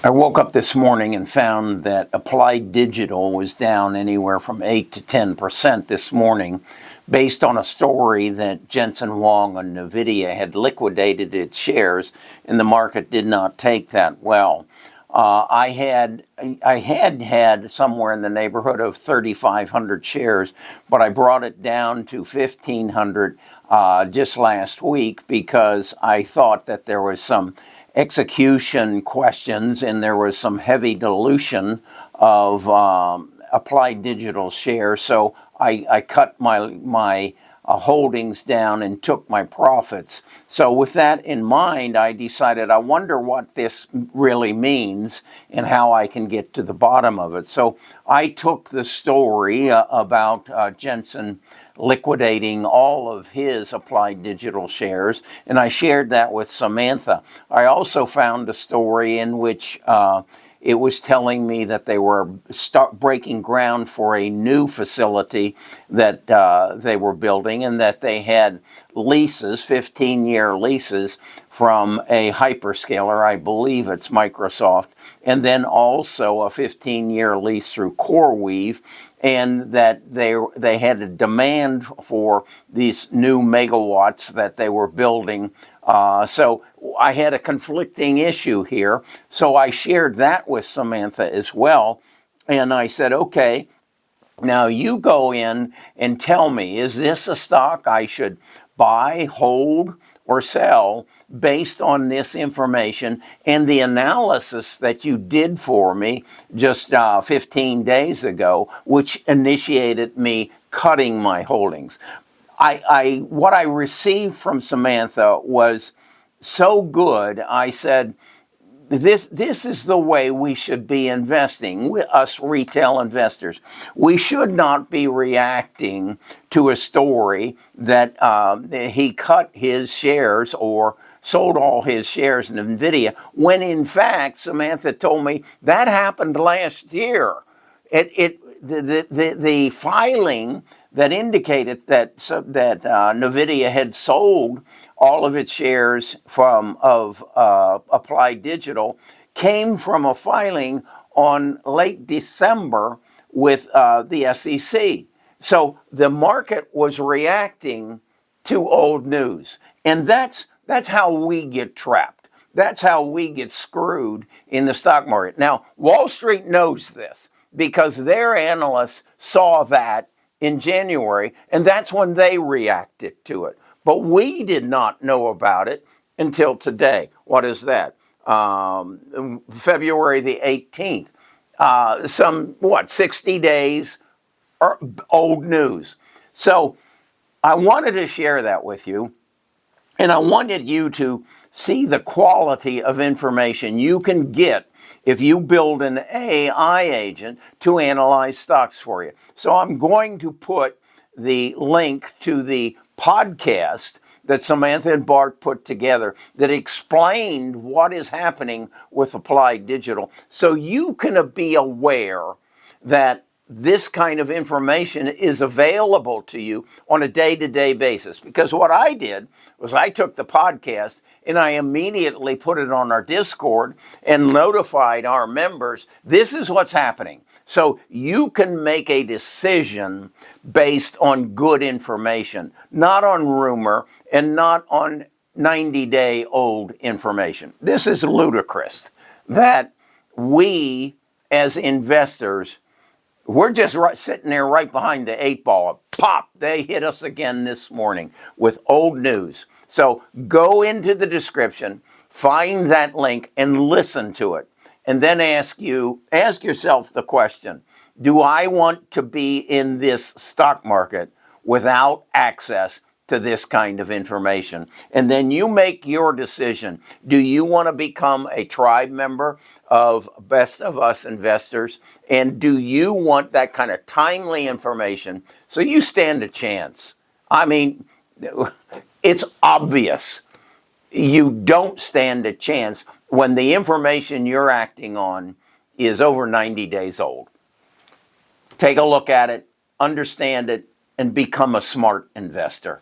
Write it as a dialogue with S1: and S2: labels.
S1: I woke up this morning and found that Applied Digital was down anywhere from 8 to 10% this morning based on a story that Jensen Huang on NVDA had liquidated its shares and the market did not take that well. I had somewhere in the neighborhood of 3,500 shares, but I brought it down to 1,500 just last week because I thought that there was some execution questions and there was some heavy dilution of Applied Digital shares. So I cut my holdings down and took my profits. So with that in mind, I decided I wonder what this really means and how I can get to the bottom of it. So I took the story about Jensen liquidating all of his Applied Digital shares, and I shared that with Samantha. I also found a story in which it was telling me that they were breaking ground for a new facility that they were building, and that they had leases, 15-year leases, from a hyperscaler, I believe it's Microsoft, and then also a 15-year lease through CoreWeave, and that they had a demand for these new megawatts that they were building. So I had a conflicting issue here, so I shared that with Samantha as well, and I said, okay, now you go in and tell me, is this a stock I should buy, hold, or sell based on this information and the analysis that you did for me just 15 days ago, which initiated me cutting my holdings. What I received from Samantha was so good. I said, this is the way we should be investing, us retail investors. We should not be reacting to a story that he cut his shares or sold all his shares in NVIDIA, when in fact, Samantha told me that happened last year. The filing that indicated that NVIDIA had sold all of its shares of Applied Digital came from a filing on late December with the SEC. So the market was reacting to old news, and that's how we get trapped. That's how we get screwed in the stock market. Now, Wall Street knows this because their analysts saw that in January, and that's when they reacted to it. But we did not know about it until today. What is that? February the 18th. 60 days old news. So I wanted to share that with you, and I wanted you to see the quality of information you can get if you build an AI agent to analyze stocks for you. So I'm going to put the link to the podcast that Samantha and Bart put together that explained what is happening with Applied Digital, so you can be aware that this kind of information is available to you on a day-to-day basis. Because what I did was I took the podcast and I immediately put it on our Discord and notified our members, this is what's happening. So you can make a decision based on good information, not on rumor and not on 90-day-old information. This is ludicrous that we as investors, we're just sitting there right behind the 8 ball. Pop, they hit us again this morning with old news. So go into the description, find that link, and listen to it. And then ask yourself the question, do I want to be in this stock market without access to this kind of information? And then you make your decision. Do you want to become a tribe member of Best of Us Investors? And do you want that kind of timely information so you stand a chance? I mean, it's obvious. You don't stand a chance when the information you're acting on is over 90 days old. Take a look at it, understand it, and become a smart investor.